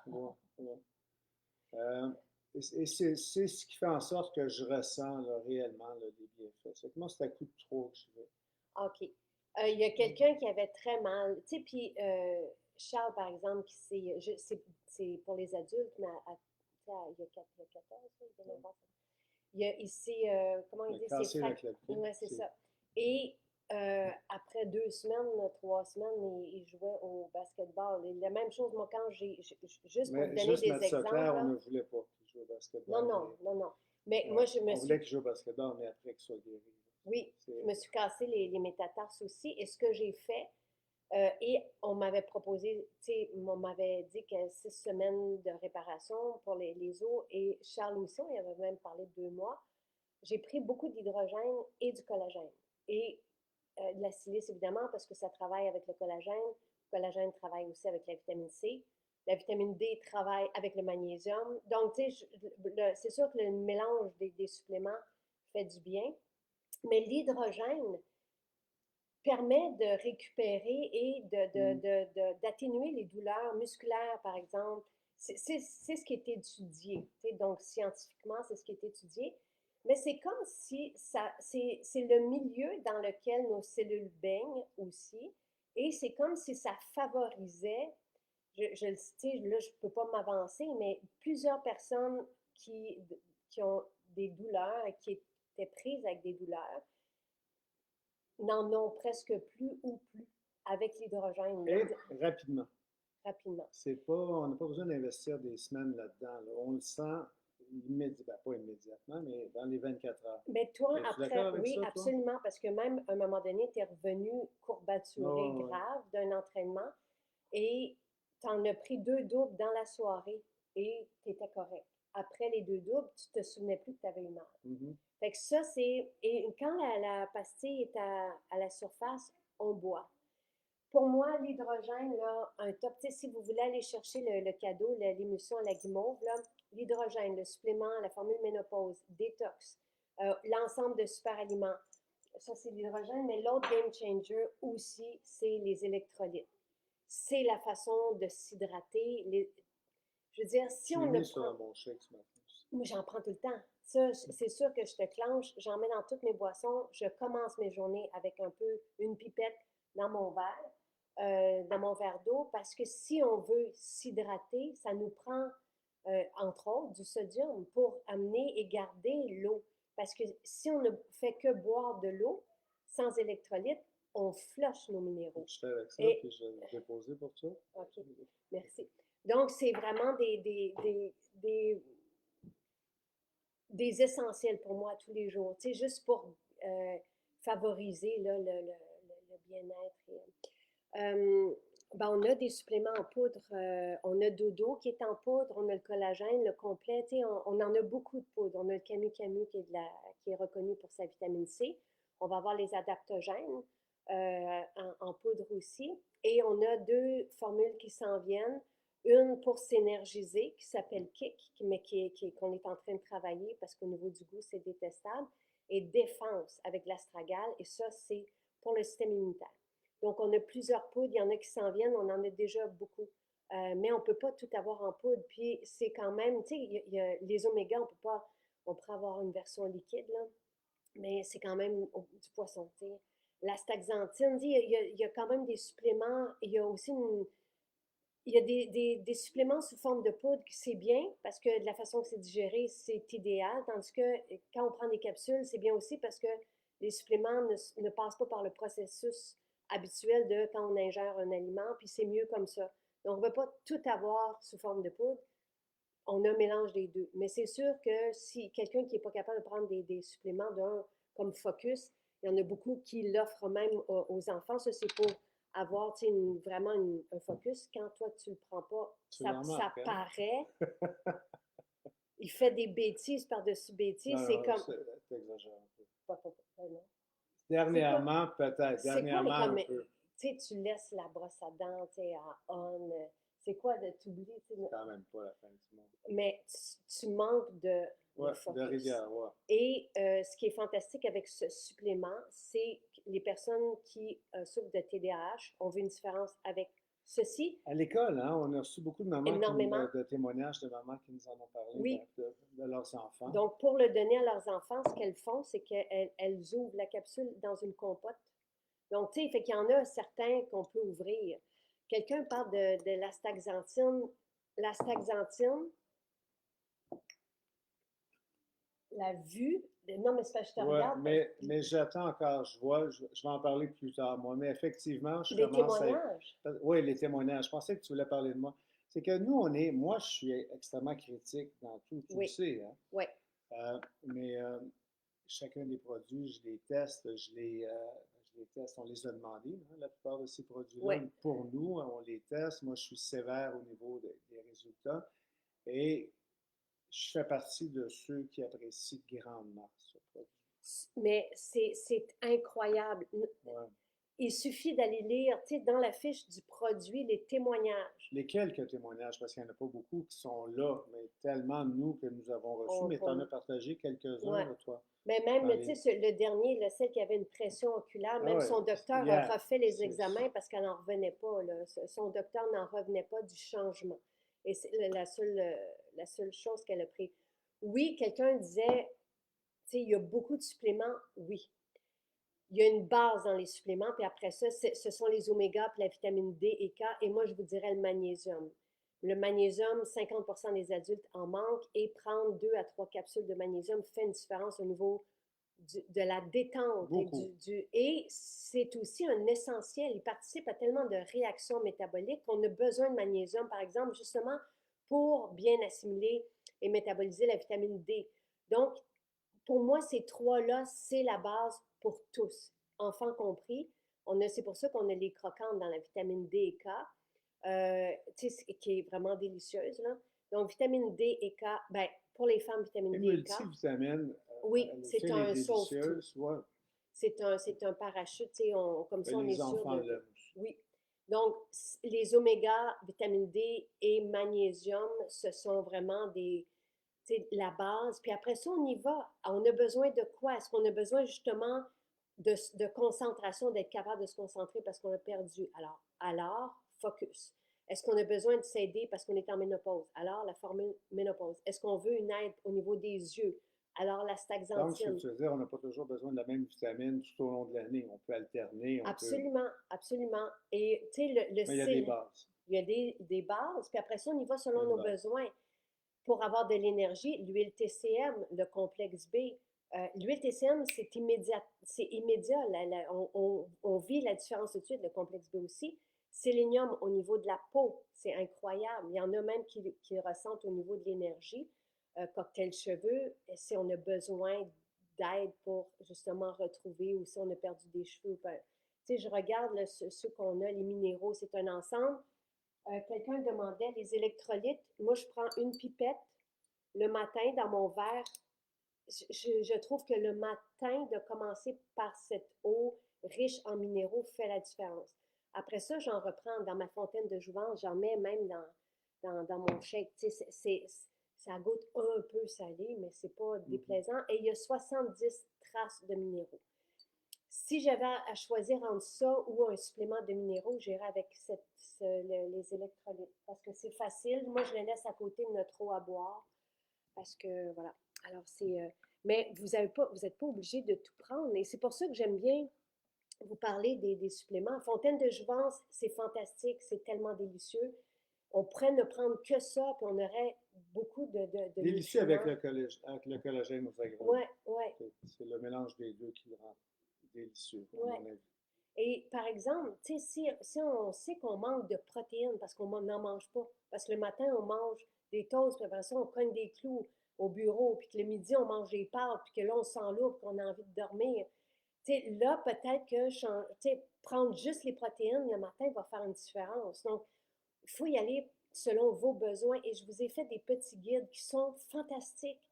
Ouais, ouais. Euh, et c'est ce qui fait en sorte que je ressens là, réellement là, les bienfaits. C'est que moi, c'est à coup de trop que je vais. OK. Il y a quelqu'un qui avait très mal. Tu sais, puis Charles, par exemple, qui c'est pour les adultes, mais il y a 14, il vient d'avoir ça. Il s'est, comment il Mais dit, c'est casser la clavicule, ouais, c'est c'est. ça. Et après 2 semaines, 3 semaines, il jouait au basketball. Et la même chose, moi, quand juste pour te Mais donner juste des mettre ça exemples, clair, on là, ne voulait pas qu'il joue au non, basketball, non, mais non, non. Mais moi, je me on suis voulait qu'il joue au basketball, mais après qu'il soit guéri. Oui, je C'est me suis cassé les métatarses aussi. Et ce que j'ai fait, et on m'avait proposé, tu sais, on m'avait dit que 6 semaines de réparation pour les os. Et Charles aussi, on y avait même parlé de 2 mois. J'ai pris beaucoup d'hydrogène et du collagène. Et de la silice, évidemment, parce que ça travaille avec le collagène. Le collagène travaille aussi avec la vitamine C. La vitamine D travaille avec le magnésium. Donc, tu sais, c'est sûr que le mélange des suppléments fait du bien. Mais l'hydrogène permet de récupérer et mm. d'atténuer les douleurs musculaires, par exemple. C'est ce qui est étudié. Donc, scientifiquement, c'est ce qui est étudié. Mais c'est comme si c'est le milieu dans lequel nos cellules baignent aussi. Et c'est comme si ça favorisait, je là, je ne peux pas m'avancer, mais plusieurs personnes qui ont des douleurs et qui étaient prises avec des douleurs n'en ont presque plus ou plus avec l'hydrogène Et rapidement. rapidement. On n'a pas besoin d'investir des semaines là-dedans. Là. On le sent pas immédiatement, mais dans les 24 heures. Mais toi, Es-tu d'accord après, avec oui, ça, toi? absolument, parce que même à un moment donné, tu es revenu courbaturé Oh, ouais. grave d'un entraînement et tu en as pris 2 doubles dans la soirée et tu étais correct. Après les 2 doubles, tu te souvenais plus que tu avais eu mal. Mhm. Fait que ça, c'est. Et quand la pastille est à la surface, on boit. Pour moi, l'hydrogène, là, un top, tu sais, si vous voulez aller chercher le cadeau, l'émulsion à la guimauve, là, l'hydrogène, le supplément, la formule ménopause, détox, l'ensemble de super aliments, ça c'est l'hydrogène, mais l'autre game changer aussi, c'est les électrolytes. C'est la façon de s'hydrater. Je veux dire, si Je on l'ai ne mis sur prend... mon shake ce matin aussi. Moi, j'en prends tout le temps. Ça, c'est sûr que je te clenche, j'en mets dans toutes mes boissons, je commence mes journées avec un peu une pipette dans mon verre, dans mon verre d'eau, parce que si on veut s'hydrater, ça nous prend, entre autres, du sodium pour amener et garder l'eau. Parce que si on ne fait que boire de l'eau sans électrolytes, on flush nos minéraux. Je fais avec ça, Et, puis je vais le déposer pour ça. OK, merci. Donc, c'est vraiment des essentiels pour moi tous les jours, tu sais, juste pour favoriser là, le bien-être. Ben, on a des suppléments en poudre, on a Dodo qui est en poudre, on a le collagène, le complet, tu sais, on en a beaucoup de poudres. On a le Camu Camu qui est reconnu pour sa vitamine C. On va avoir les adaptogènes en poudre aussi. Et on a deux formules qui s'en viennent. Une pour s'énergiser qui s'appelle Kick, mais qu'on est en train de travailler parce qu'au niveau du goût, c'est détestable. Et Défense avec l'astragale. Et ça, c'est pour le système immunitaire. Donc, on a plusieurs poudres. Il y en a qui s'en viennent. On en a déjà beaucoup. Mais on ne peut pas tout avoir en poudre. Puis, c'est quand même, tu sais, y a les oméga, on peut pas, on pourrait avoir une version liquide, là, mais c'est quand même du poisson, tu sais. L'astaxanthine, il y a quand même des suppléments. Il y a aussi il y a des suppléments sous forme de poudre, c'est bien parce que de la façon que c'est digéré, c'est idéal. Tandis que quand on prend des capsules, c'est bien aussi parce que les suppléments ne passent pas par le processus habituel de quand on ingère un aliment, puis c'est mieux comme ça. Donc, on ne va pas tout avoir sous forme de poudre. On a un mélange des deux. Mais c'est sûr que si quelqu'un qui n'est pas capable de prendre des suppléments comme Focus, il y en a beaucoup qui l'offrent même aux enfants. Ça, c'est pour avoir vraiment un focus. Quand toi, tu ne le prends pas, Tu ça remarques, hein? paraît. Il fait des bêtises par-dessus bêtises. Non, C'est non, comme. t'exagères un peu. Non. C'est quoi? Dernièrement, peut-être. C'est quoi les Dernièrement, un comme. peu. Tu sais, tu laisses la brosse à dents, tu sais, à on. C'est quoi de t'oublier? C'est quand même pas la fin du monde. Mais tu manques de Ouais, de focus. rigueur, ouais. Et ce qui est fantastique avec ce supplément, c'est que les personnes qui souffrent de TDAH ont vu une différence avec ceci À l'école, hein, on a reçu beaucoup de mamans énormément. de témoignages de mamans qui nous en ont parlé Oui. de leurs enfants. Donc, pour le donner à leurs enfants, ce qu'elles font, c'est qu'elles ouvrent la capsule dans une compote. Donc, tu sais, fait qu'il y en a certains qu'on peut ouvrir. Quelqu'un parle de l'astaxanthine. L'astaxanthine, la vue. Non, mais c'est pas, je te Ouais, regarde. mais j'attends encore, je vais en parler plus tard, moi. Mais effectivement, je Les commence à être. témoignages. Oui, les témoignages. Je pensais que tu voulais parler de moi. C'est que nous, moi, je suis extrêmement critique dans tout, tu le Oui. sais, hein? Oui. Mais chacun des produits, je les teste, je les teste, on les a demandés, hein, la plupart de ces produits-là. Oui. Pour nous, on les teste. Moi, je suis sévère au niveau des résultats. Et je fais partie de ceux qui apprécient grandement ce produit. Mais c'est incroyable. Ouais. Il suffit d'aller lire, tu sais, dans la fiche du produit, les témoignages. Les quelques témoignages, parce qu'il n'y en a pas beaucoup qui sont là, mais tellement nous que nous avons reçus, mais tu en as partagé quelques-uns, Ouais. là, toi. Mais même, tu sais, le dernier, celle qui avait une pression oculaire, même son docteur a refait les examens parce qu'elle n'en revenait pas. Là. Son docteur n'en revenait pas du changement. Et c'est la seule chose qu'elle a pris. Oui, quelqu'un disait, tu sais, il y a beaucoup de suppléments, oui. Il y a une base dans les suppléments, puis après ça, ce sont les oméga, puis la vitamine D et K, et moi, je vous dirais le magnésium. Le magnésium, 50% des adultes en manquent, et prendre 2 à 3 capsules de magnésium fait une différence au niveau de la détente. Et c'est aussi un essentiel. Il participe à tellement de réactions métaboliques qu'on a besoin de magnésium, par exemple, justement pour bien assimiler et métaboliser la vitamine D. Donc, pour moi, ces trois-là, c'est la base pour tous, enfants compris. C'est pour ça qu'on a les croquantes dans la vitamine D et K, qui est vraiment délicieuse. Là. Donc, vitamine D et K, ben, pour les femmes, vitamine D et K. Multivitamine, oui, c'est un sauve-tout. Ouais. C'est un parachute, comme ça, on est sûr de. L'aiment. Oui. Donc, les oméga, vitamine D et magnésium, ce sont vraiment la base. Puis après ça, on y va. On a besoin de quoi? Est-ce qu'on a besoin justement de concentration, d'être capable de se concentrer parce qu'on a perdu? Alors, focus. Est-ce qu'on a besoin de s'aider parce qu'on est en ménopause? Alors, la formule ménopause. Est-ce qu'on veut une aide au niveau des yeux? Alors, la Donc, ce que staxanthine. tu veux dire, on n'a pas toujours besoin de la même vitamine tout au long de l'année. On peut alterner, on peut. Absolument, absolument. Et tu sais, Mais il y a des bases. il y a des bases, puis après ça, on y va selon Une nos base. besoins. Pour avoir de l'énergie, l'huile TCM, le complexe B, l'huile TCM, c'est immédiat. C'est immédiat. On vit la différence tout de suite, le complexe B aussi. Sélénium au niveau de la peau, c'est incroyable. Il y en a même qui ressentent au niveau de l'énergie. Cocktail cheveux, si on a besoin d'aide pour justement retrouver ou si on a perdu des cheveux. Ben, tu sais, je regarde là, ceux qu'on a, les minéraux, c'est un ensemble. Quelqu'un demandait les électrolytes. Moi, je prends une pipette le matin dans mon verre. Je trouve que le matin, de commencer par cette eau riche en minéraux fait la différence. Après ça, j'en reprends dans ma fontaine de jouvence, j'en mets même dans mon shake. Tu sais, ça goûte un peu salé, mais c'est pas déplaisant. Et il y a 70 traces de minéraux. Si j'avais à choisir entre ça ou un supplément de minéraux, j'irais avec les électrolytes parce que c'est facile. Moi, je les laisse à côté de notre eau à boire parce que, voilà. Alors, mais vous n'êtes pas obligé de tout prendre. Et c'est pour ça que j'aime bien vous parler des suppléments. Fontaine de jouvence, c'est fantastique, c'est tellement délicieux. On pourrait ne prendre que ça, puis on aurait beaucoup de Délicieux nutriments. avec le collagène aux agrumes. Oui, oui. C'est le mélange des deux qui le rend délicieux, à Ouais. mon avis. Et par exemple, si on sait qu'on manque de protéines parce qu'on n'en mange pas, parce que le matin, on mange des toasts, puis après ça, on cogne des clous au bureau, puis que le midi, on mange des pâtes, puis que là, on se sent lourd, puis qu'on a envie de dormir. Là, peut-être que prendre juste les protéines le matin va faire une différence. Donc, il faut y aller selon vos besoins. Et je vous ai fait des petits guides qui sont fantastiques.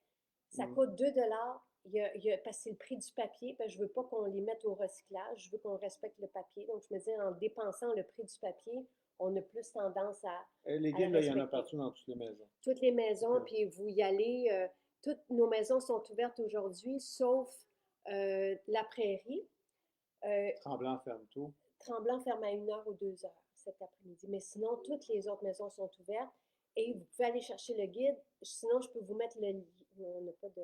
Ça coûte 2 parce que c'est le prix du papier. Parce que je ne veux pas qu'on les mette au recyclage. Je veux qu'on respecte le papier. Donc, je me dis, en dépensant le prix du papier, on a plus tendance Les à guides, le là, il y en a respecter. partout dans toutes les maisons. Toutes les maisons, puis vous y allez. Toutes nos maisons sont ouvertes aujourd'hui, sauf la prairie. Tremblant ferme tout. Tremblant ferme à 1 heure ou 2 heures cet après-midi. Mais sinon, toutes les autres maisons sont ouvertes et vous pouvez aller chercher le guide. Sinon, je peux vous mettre le. On n'a pas de.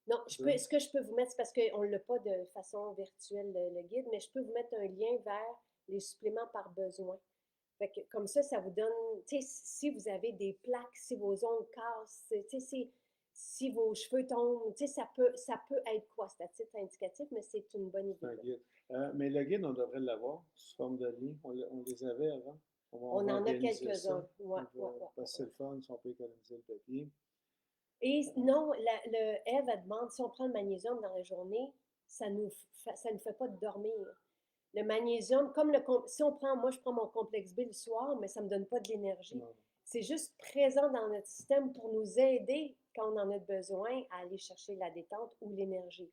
Non, ce que je peux vous mettre, c'est parce qu'on ne l'a pas de façon virtuelle, le guide, mais je peux vous mettre un lien vers les suppléments par besoin. Fait que, comme ça vous donne, tu sais, si vous avez des plaques, si vos ongles cassent, tu sais, si vos cheveux tombent, tu sais, ça peut être quoi? C'est à titre indicatif, mais c'est une bonne idée. Un guide. Mais le guide, on devrait l'avoir sous forme de lien. On les avait avant. On va en a organiser quelques-uns. ça. Ouais, ouais. Parce que c'est le fun si on peut économiser le papier. Et non, Ève, elle demande si on prend le magnésium dans la journée, ça ne fait pas dormir. Le magnésium, si on prend, moi je prends mon complexe B le soir, mais ça ne me donne pas de l'énergie. C'est juste présent dans notre système pour nous aider quand on en a besoin à aller chercher la détente ou l'énergie.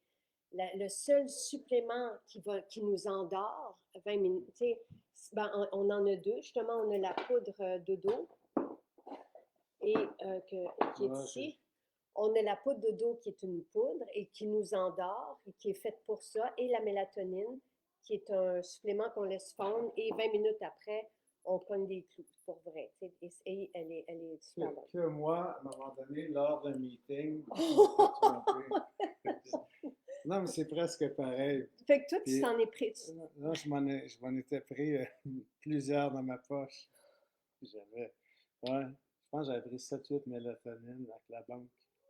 Le seul supplément qui nous endort, 20 minutes, ben, on en a deux. Justement, on a la poudre de dos et, qui est ici. On a la poudre de dos qui est une poudre et qui nous endort et qui est faite pour ça. Et la mélatonine qui est un supplément qu'on laisse fondre. Et 20 minutes après, on cogne des clous, pour vrai. Et elle est super bonne. Que moi, à un moment donné, lors d'un meeting, non, mais c'est presque pareil. Fait que toi, tu t'en es pris. Non, je m'en étais pris plusieurs dans ma poche. Ouais, je pense que j'avais pris 7-8 mélatonine avec la banque.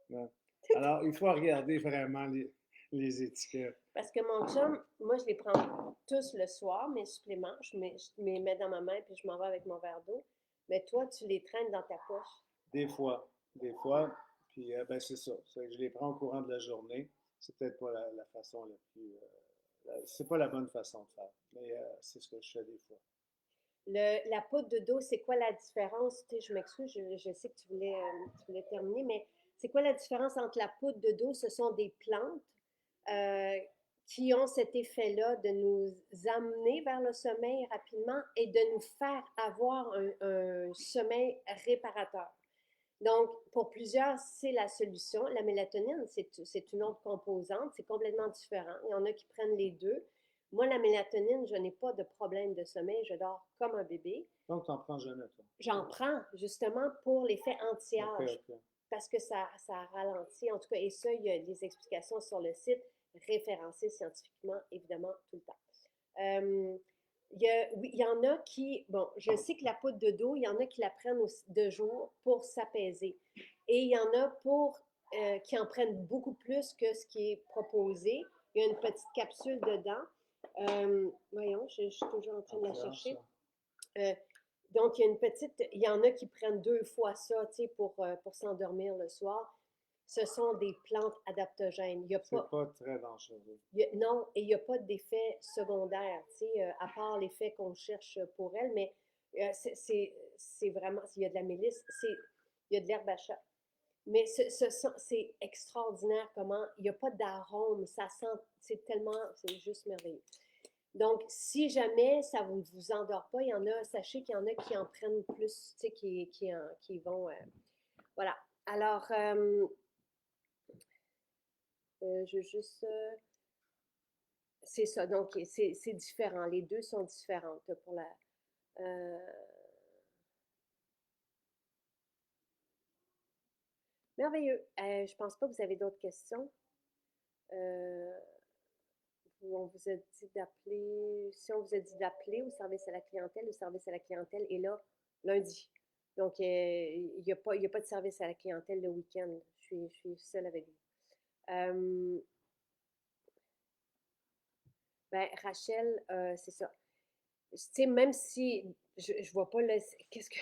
Ouais. Alors, il faut regarder vraiment les étiquettes. Parce que mon chum, moi, je les prends tous le soir, mes suppléments. Je les mets dans ma main puis je m'en vais avec mon verre d'eau. Mais toi, tu les traînes dans ta poche. Des fois. Puis, ben, c'est ça. C'est que je les prends au courant de la journée. C'est peut-être pas la façon la plus. C'est pas la bonne façon de faire. Mais c'est ce que je fais des fois. La poudre de dos, c'est quoi la différence? Tu sais, je m'excuse, je sais que tu voulais terminer, mais c'est quoi la différence entre la poudre de dos? Ce sont des plantes qui ont cet effet-là de nous amener vers le sommeil rapidement et de nous faire avoir un sommeil réparateur. Donc, pour plusieurs, c'est la solution. La mélatonine, c'est une autre composante, c'est complètement différent. Il y en a qui prennent les deux. Moi, la mélatonine, je n'ai pas de problème de sommeil, je dors comme un bébé. Donc, tu n'en prends jamais, toi? J'en prends justement pour l'effet anti-âge, OK. parce que ça ralentit, en tout cas, et ça, il y a des explications sur le site, référencées scientifiquement, évidemment, tout le temps. Oui, il y en a qui, bon, je sais que la poudre de dos, il y en a qui la prennent de jour pour s'apaiser. Et il y en a qui en prennent beaucoup plus que ce qui est proposé. Il y a une petite capsule dedans. Voyons, je suis toujours en train de la chercher. Donc, il y en a qui prennent 2 fois ça, tu sais, pour s'endormir le soir. Ce sont des plantes adaptogènes. C'est pas très dangereux. Non, et il n'y a pas d'effet secondaire, tu sais, à part l'effet qu'on cherche pour elle, mais c'est vraiment, il y a de la mélisse, il y a de l'herbe à chat. Mais c'est extraordinaire comment, il n'y a pas d'arôme, ça sent, c'est juste merveilleux. Donc, si jamais ça ne vous endort pas, sachez qu'il y en a qui en prennent plus, tu sais, qui vont, voilà. Alors, je veux juste, c'est ça, donc c'est différent, les deux sont différentes pour la, merveilleux. Je pense pas que vous avez d'autres questions. On vous a dit d'appeler, si on vous a dit d'appeler au service à la clientèle, le service à la clientèle est là lundi. Donc, il n'y a pas de service à la clientèle le week-end. Je suis seule avec vous. Ben, Rachel, c'est ça. Tu sais, même si je vois pas là, qu'est-ce que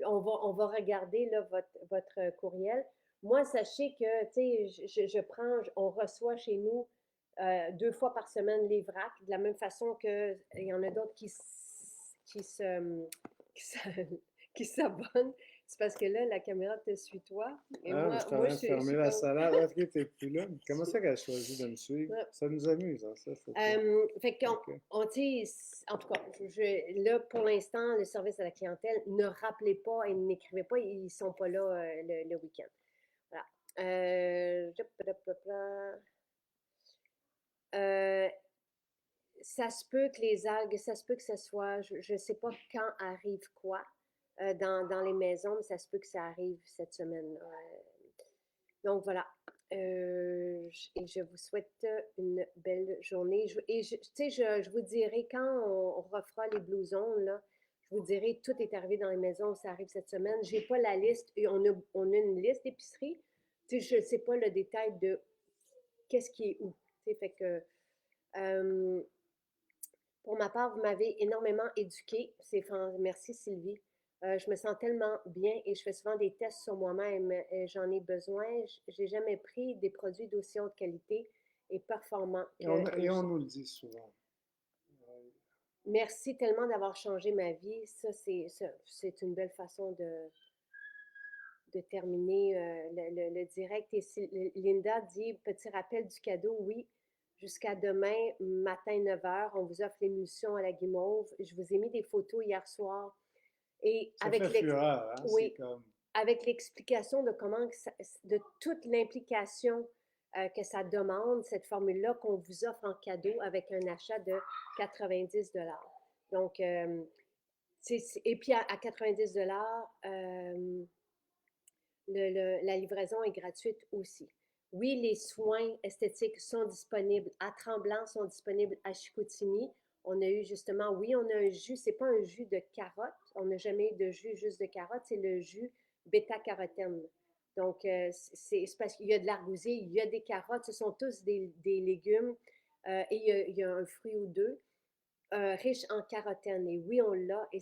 on va regarder là votre courriel. Moi, sachez que tu sais, on reçoit chez nous 2 fois par semaine les vracs, de la même façon que il y en a d'autres qui se qui se- qui s'abonnent. C'est parce que là, la caméra te suit toi. Et Ah, mais je suis en moi, train de fermer la salade. Ok, t'es plus là. Comment ça qu'elle a choisi de me suivre? Ouais. Ça nous amuse, hein, ça. Fait qu'on, Ok. en tout cas, là, pour l'instant, le service à la clientèle, ne rappelez pas et n'écrivez pas, ils ne sont pas là le week-end. Voilà. Euh, ça se peut que les algues, ça se peut que ce soit, je ne sais pas quand arrive quoi dans les maisons, mais ça se peut que ça arrive cette semaine. Donc voilà. Et je vous souhaite une belle journée. Tu sais, je vous dirai quand on refera les blousons, là, je vous dirai tout est arrivé dans les maisons, ça arrive cette semaine. J'ai pas la liste, et on a une liste d'épicerie. Tu sais, je ne sais pas le détail de qu'est-ce qui est où. Tu sais, fait que pour ma part, vous m'avez énormément éduquée. Merci Sylvie. Je me sens tellement bien et je fais souvent des tests sur moi-même. J'en ai besoin. J'ai jamais pris des produits d'aussi haute qualité et performants Et on nous le dit souvent. Merci tellement d'avoir changé ma vie. Ça, c'est une belle façon de terminer le direct. Et Linda dit, petit rappel du cadeau, oui, jusqu'à demain matin 9h, on vous offre l'émulsion à la guimauve. Je vous ai mis des photos hier soir. Et ça fait fureur, hein? Oui, comme... avec l'explication de de toute l'implication que ça demande, cette formule-là qu'on vous offre en cadeau avec un achat de 90 $. Donc, et puis à 90 $, la livraison est gratuite aussi. Oui, les soins esthétiques sont disponibles à Tremblant, sont disponibles à Chicoutimi. On a eu justement, oui, on a un jus, c'est pas un jus de carotte, on n'a jamais eu de jus juste de carotte, c'est le jus bêta-carotène. Donc, c'est parce qu'il y a de l'argousier, il y a des carottes, ce sont tous des légumes et il y a un fruit ou deux riche en carotène. Et oui, on l'a et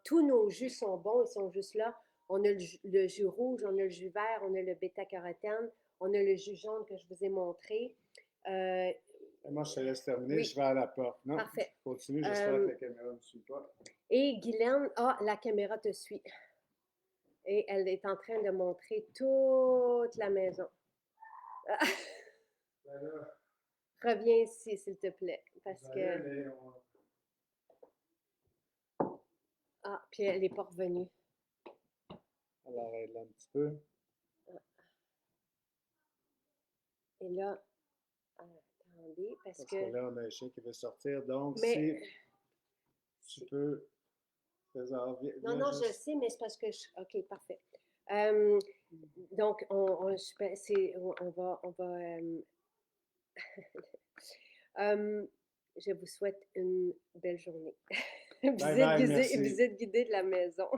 tous nos jus sont bons, ils sont juste là. On a le jus rouge, on a le jus vert, on a le bêta-carotène, on a le jus jaune que je vous ai montré. Moi, je te laisse terminer, oui. Je vais à la porte. Non, parfait. Continue, j'espère que la caméra ne me suit pas. Et Guylaine, la caméra te suit. Et elle est en train de montrer toute la maison. Ben là, Reviens ici, s'il te plaît, parce que... Ah, puis elle n'est pas revenue. Elle arrête là un petit peu. Et là, attendez, parce Parce que... que là, on a un chien qui veut sortir. Donc, Mais... si tu peux... Non, non, je sais, mais c'est parce que... OK, parfait. Donc, on va... je vous souhaite une belle journée. Bye bye, merci. Visite guidée de la maison.